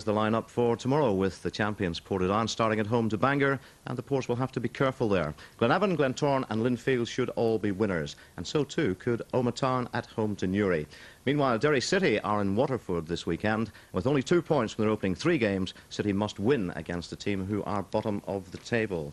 The line-up for tomorrow with the champions Portadown starting at home to Bangor, and the Ports will have to be careful there. Glenavon, Glentoran and Linfield should all be winners, and so too could Omatown at home to Newry. Meanwhile, Derry City are in Waterford this weekend. With only 2 points from their opening 3 games, City must win against a team who are bottom of the table.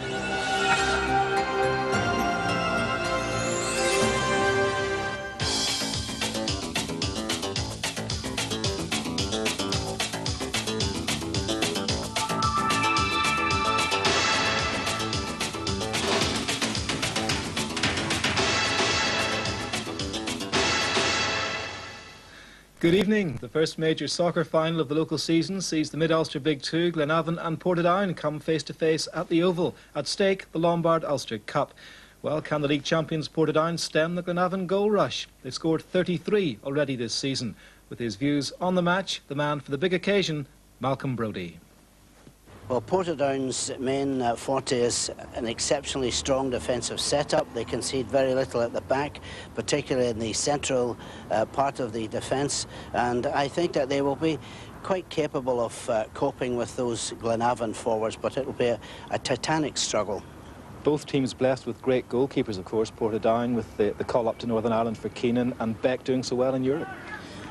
Good evening. The first major soccer final of the local season sees the Mid-Ulster Big Two, Glenavon and Portadown, come face-to-face at the Oval. At stake, the Lombard Ulster Cup. Well, can the league champions Portadown stem the Glenavon goal rush? They've scored 33 already this season. With his views on the match, the man for the big occasion, Malcolm Brodie. Well, Portadown's main forte is an exceptionally strong defensive setup. They concede very little at the back, particularly in the central part of the defence, and I think that they will be quite capable of coping with those Glenavon forwards, but it will be a titanic struggle. Both teams blessed with great goalkeepers, of course. Portadown with the call up to Northern Ireland for Keenan, and Beck doing so well in Europe.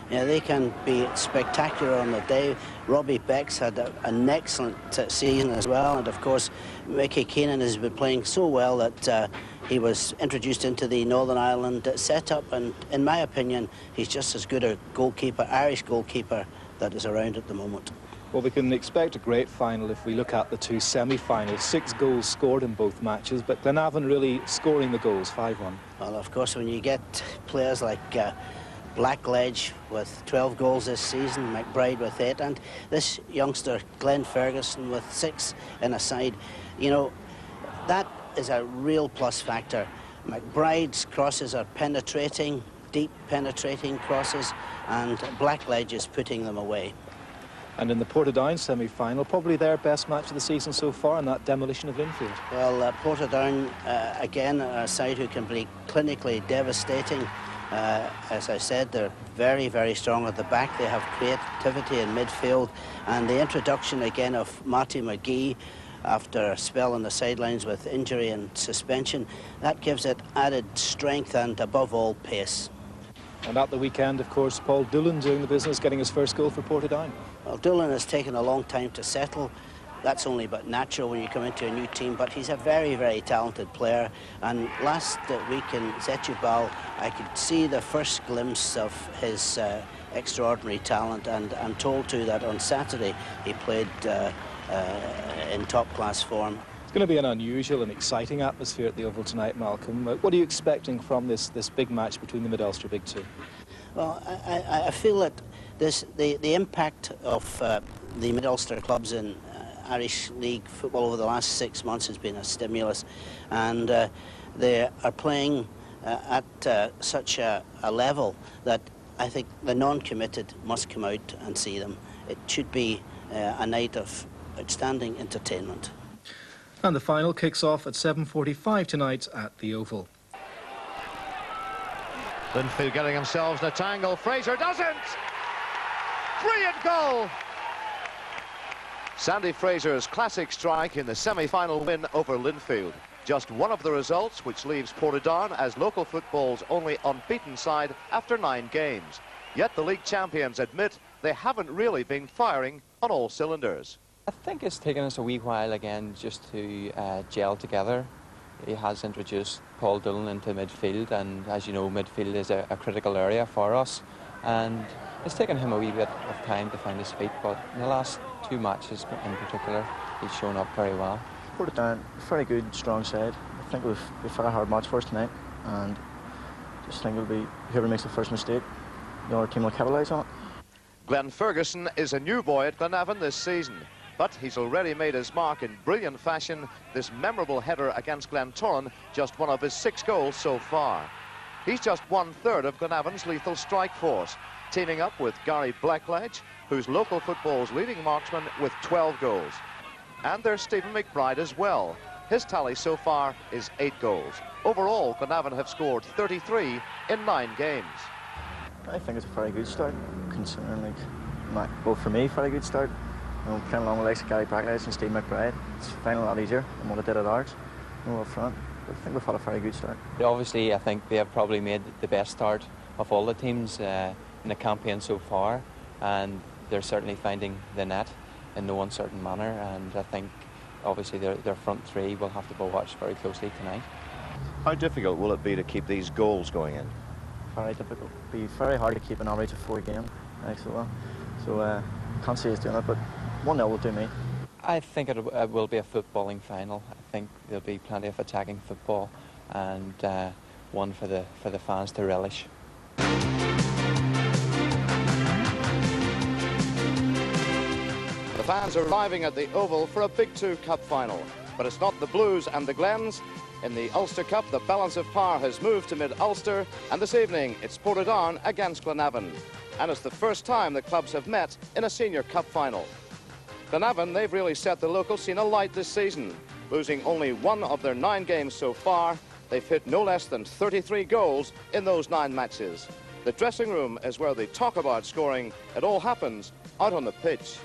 Yeah, they can be spectacular on the day. Robbie Beck's had an excellent season as well, and of course Mickey Keenan has been playing so well that he was introduced into the Northern Ireland setup, and in my opinion he's just as good a goalkeeper, Irish goalkeeper, that is around at the moment. Well, we can expect a great final if we look at the 2 semi-finals. 6 goals scored in both matches, but Glenavon really scoring the goals, 5-1. Well, of course, when you get players like Blackledge with 12 goals this season, McBride with 8, and this youngster Glenn Ferguson with 6 in a side, you know, that is a real plus factor. McBride's crosses are penetrating, deep penetrating crosses, and Blackledge is putting them away. And in the Portadown semi-final, probably their best match of the season so far, in that demolition of Linfield. Well, Portadown, again, are a side who can be clinically devastating. As I said, they're very, very strong at the back. They have creativity in midfield, and the introduction again of Marty McGee after a spell on the sidelines with injury and suspension, that gives it added strength and above all pace. And at the weekend, of course, Paul Doolan doing the business, getting his first goal for Portadown. Well, Doolan has taken a long time to settle. That's only but natural when you come into a new team, but he's a very, very talented player. And last week in Setúbal, I could see the first glimpse of his extraordinary talent, and I'm told too that on Saturday he played in top-class form. It's going to be an unusual and exciting atmosphere at the Oval tonight, Malcolm. What are you expecting from this big match between the Mid-Ulster Big Two? Well, I feel that the impact of the Mid-Ulster clubs in Irish League football over the last 6 months has been a stimulus, and they are playing at such a level that I think the non-committed must come out and see them. It should be a night of outstanding entertainment. And the final kicks off at 7:45 tonight at the Oval. Linfield getting themselves in a tangle. Fraser doesn't! Brilliant goal! Sandy Fraser's classic strike in the semi-final win over Linfield. Just one of the results which leaves Portadown as local football's only unbeaten side after 9 games. Yet the league champions admit they haven't really been firing on all cylinders. I think it's taken us a wee while again just to gel together. He has introduced Paul Doolan into midfield, and as you know, midfield is a critical area for us, and it's taken him a wee bit of time to find his feet, but in the last 2 matches in particular, he's shown up very well. Portadown, very good, strong side. I think we've had a hard match for us tonight, and just think it'll be whoever makes the first mistake, the other team will capitalise on it. Glenn Ferguson is a new boy at Glenavon this season, but he's already made his mark in brilliant fashion. This memorable header against Glentoran, just one of his 6 goals so far. He's just 1/3 of Glenavon's lethal strike force, teaming up with Gary Blackledge, who's local football's leading marksman with 12 goals. And there's Stephen McBride as well. His tally so far is 8 goals. Overall, Glenavon have scored 33 in 9 games. I think it's a very good start, considering, well, for me, very good start. playing along with like Gary Blackledge and Steve McBride, it's finding a lot easier than what I did at ours. Up front, but I think we've had a very good start. Obviously, I think they have probably made the best start of all the teams in the campaign so far, and they're certainly finding the net in no uncertain manner, and I think obviously their front three will have to be watched very closely tonight. How difficult will it be to keep these goals going in? Very difficult. It'll be very hard to keep an average of 4 a game. So can't say he's doing it, but 1-0 will do me. I think it will be a footballing final. I think there'll be plenty of attacking football, and one for the fans to relish. The fans are arriving at the Oval for a Big Two Cup final, but it's not the Blues and the Glens. In the Ulster Cup, the balance of power has moved to mid-Ulster, and this evening it's Portadown against Glenavon. And it's the first time the clubs have met in a Senior Cup final. Glenavon, they've really set the local scene alight this season. Losing only 1 of their 9 games so far, they've hit no less than 33 goals in those 9 matches. The dressing room is where they talk about scoring. It all happens out on the pitch.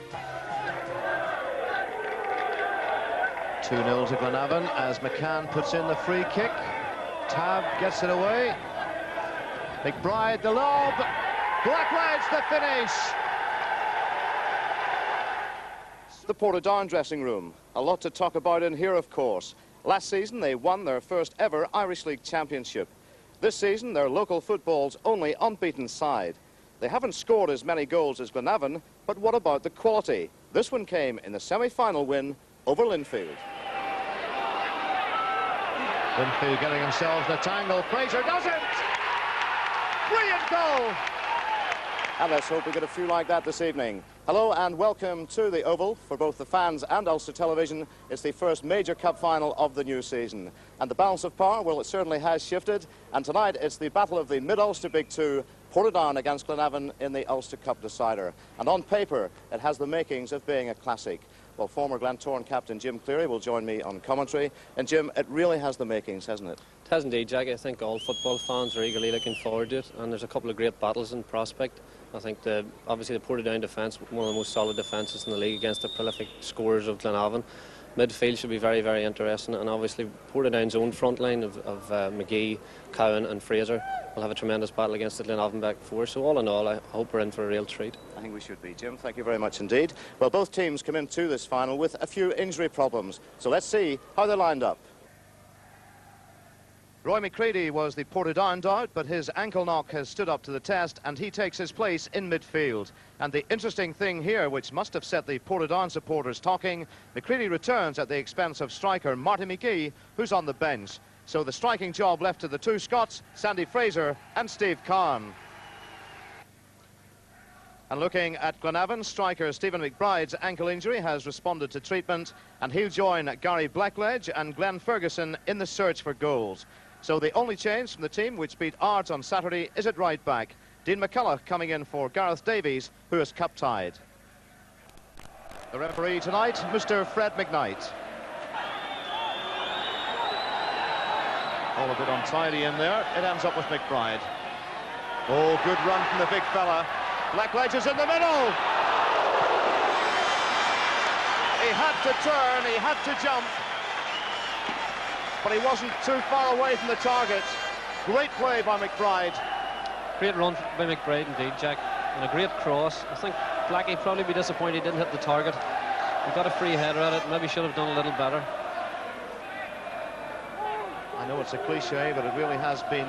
2-0 to Glenavon as McCann puts in the free kick. Tab gets it away. McBride the lob. Blackledge the finish. The Portadown dressing room. A lot to talk about in here, of course. Last season they won their first ever Irish League Championship. This season they're local football's only unbeaten side. They haven't scored as many goals as Glenavon, but what about the quality? This one came in the semi-final win over Linfield. Linfield getting themselves in a tangle. Fraser does it! Brilliant goal! And let's hope we get a few like that this evening. Hello and welcome to the Oval for both the fans and Ulster Television. It's the first major cup final of the new season. And the balance of power, well, it certainly has shifted. And tonight it's the battle of the Mid-Ulster Big Two, Portadown against Glenavon in the Ulster Cup decider. And on paper, it has the makings of being a classic. Well, former Glentoran captain Jim Cleary will join me on commentary. And Jim, it really has the makings, hasn't it? It has indeed, Jack. I think all football fans are eagerly looking forward to it, and there's a couple of great battles in prospect. I think obviously the Portadown defence, one of the most solid defences in the league against the prolific scorers of Glenavon. Midfield should be very, very interesting, and obviously Portadown's own front line of McGee, Cowan and Fraser will have a tremendous battle against the Glenavon back four. So all in all, I hope we're in for a real treat. I think we should be, Jim. Thank you very much indeed. Well, both teams come into this final with a few injury problems, so let's see how they're lined up. Roy McCready was the Portadown doubt, but his ankle knock has stood up to the test and he takes his place in midfield. And the interesting thing here, which must have set the Portadown supporters talking, McCready returns at the expense of striker Marty McGee, who's on the bench. So the striking job left to the two Scots, Sandy Fraser and Steve Kahn. And looking at Glenavon, striker Stephen McBride's ankle injury has responded to treatment, and he'll join Gary Blackledge and Glenn Ferguson in the search for goals. So the only change from the team which beat Ards on Saturday is at right back. Dean McCullough coming in for Gareth Davies, who is cup-tied. The referee tonight, Mr. Fred McKnight. All a bit untidy in there. It ends up with McBride. Oh, good run from the big fella. Blackledge is in the middle. He had to turn, he had to jump, but he wasn't too far away from the target. Great play by McBride. Great run by McBride indeed, Jack, and a great cross. I think Blackie probably be disappointed he didn't hit the target. He got a free header at it, maybe should have done a little better. I know it's a cliche, but it really has been